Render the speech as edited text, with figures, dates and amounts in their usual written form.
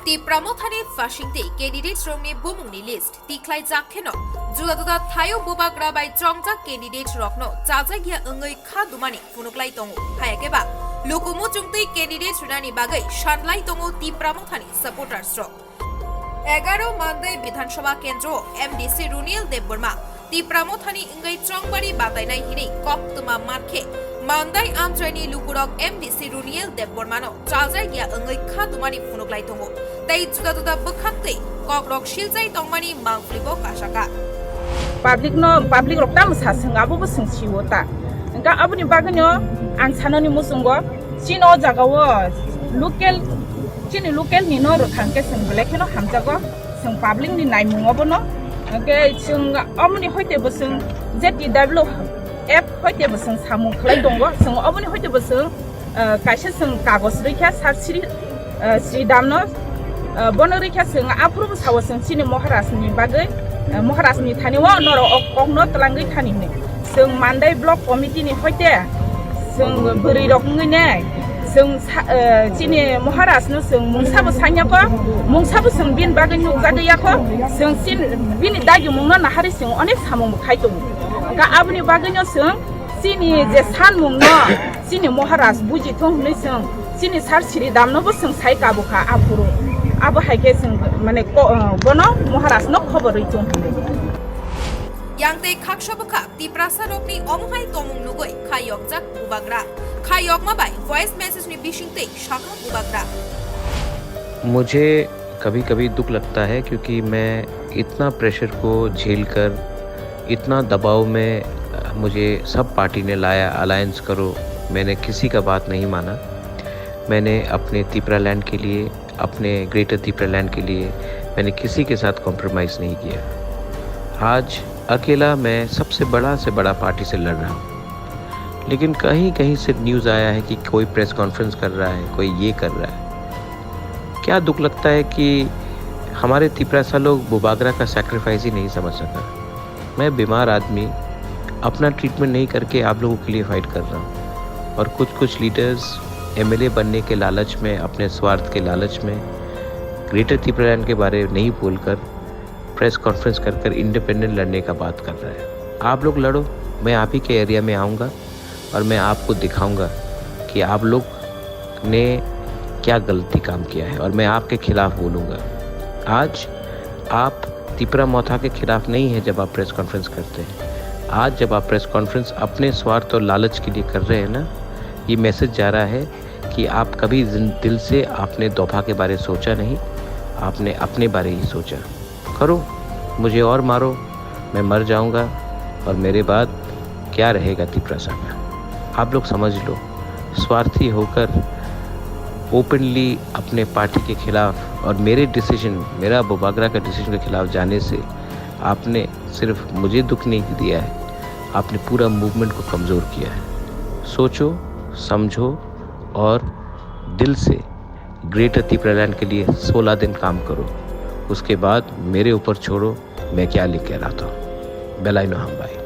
ती प्रमोथानि फाशिंति candidates रोंनि बुमुंनि list तिख्लाय जाखेनो जुदा जुदा थायो बुबाग्रा बाय चंगजा कैंडिडेट्स रखनो चाजागिया अंगै खादुमानि फुनुक्लाय दंगो हायाकेबा लुकुमु चुंगतै कैंडिडेट्स रुनानि बागै सानलाय दंगो ती प्रमोथानि सपोर्टार्स रो 11 मानदै विधानसभा केंद्र एमडीसी रुनियल देबबर्मा ती प्रमोथानि इंगै चंगबारि बादायनाय हिनि कक्तुमा मारखे मानदाय आमचाइनि लुकुरक एमडीसी रुनियल देबबर्मानो चाजागिया अंगै खादुमानि फुनुक्लाय दंगो तै जुदा जुदा बखाक्तै कक्रक शिलजाय तंमानि मांफ्लिबो कासाका public rok tam sa sing abo bo sing chiwota nga abuni bagano an sanoni musungo chino jagawo local ni no ro thangke sing blekeno hamjago sing public ni naimungo bono ge sing amuni hoite bo sing ZTW app hoite bo sing samu khlai dongo sing amuni hoite bo sing kaisa sing kagos rikha sarsiri sri damno bono rikha sing approve sawo sing chini moharas ni bagai moharas ni thani wa noro okno tlangai thani ne sing mandai block committee ni hoite sing buri rok ngine sing chini moharas no sing mungsabu sanyako mungsabu sing bin bagai nu jagaya ko sing sin bin dagi mungno na hari sing onek samung khaito ga abni bagai no sing chini je san mungno chini moharas buji thong ne sing chini sar siri damno bo sing sai ka buka apuro abo haike sing mane bono moharas no khobor itung Yangte khakshobaka ti prasarokni omuhai tomung nugoi khayok jak bubagra khayok mabai voice message ni bishingte shaka bubagra मुझे कभी कभी दुख लगता है क्योंकि मैं इतना pressure को झेलकर इतना दबाव में मुझे सब पार्टी ने लाया अलायंस करो मैंने किसी का बात नहीं माना मैंने अपने तिपरालैंड के लिए अपने ग्रेटर तिपरालैंड के लिए मैंने किसी के साथ कॉम्प्रोमाइज़ नहीं किया आज अकेला मैं सबसे बड़ा पार्टी से लड़ रहा हूँ लेकिन कहीं कहीं से न्यूज़ आया है कि कोई प्रेस कॉन्फ्रेंस कर रहा है कोई ये कर रहा है क्या दुख लगता है कि हमारे तिपरासा लोग बुबागरा का सैक्रिफाइस ही नहीं समझ सका मैं बीमार आदमी अपना ट्रीटमेंट नहीं करके आप लोगों के लिए फ़ाइट कर रहा हूँ और कुछ लीडर्स एमएलए बनने के लालच में अपने स्वार्थ के लालच में ग्रेटर तिपरालैंड के बारे में नहीं बोलकर प्रेस कॉन्फ्रेंस कर इंडिपेंडेंट लड़ने का बात कर रहा है आप लोग लड़ो मैं आप ही के एरिया में आऊँगा और मैं आपको दिखाऊंगा कि आप लोग ने क्या गलती काम किया है और मैं आपके खिलाफ बोलूँगा आज आप तिपरा मोथा के खिलाफ नहीं है जब आप प्रेस कॉन्फ्रेंस करते हैं आज जब आप प्रेस कॉन्फ्रेंस अपने स्वार्थ और लालच के लिए कर रहे हैं ना ये मैसेज जा रहा है कि आप कभी दिल से आपने दोफा के बारे सोचा नहीं आपने अपने बारे ही सोचा करो मुझे और मारो मैं मर जाऊंगा और मेरे बाद क्या रहेगा तिपरासा का आप लोग समझ लो स्वार्थी होकर ओपनली अपने पार्टी के खिलाफ और मेरा बुबागरा का डिसीजन के खिलाफ जाने से आपने सिर्फ मुझे दुख नहीं दिया है आपने पूरा मूवमेंट को कमज़ोर किया है सोचो समझो और दिल से ग्रेटर तिपरालैंड के लिए 16 दिन काम करो उसके बाद मेरे ऊपर छोड़ो मैं क्या लिख के रहा था बेलाइनो हम भाई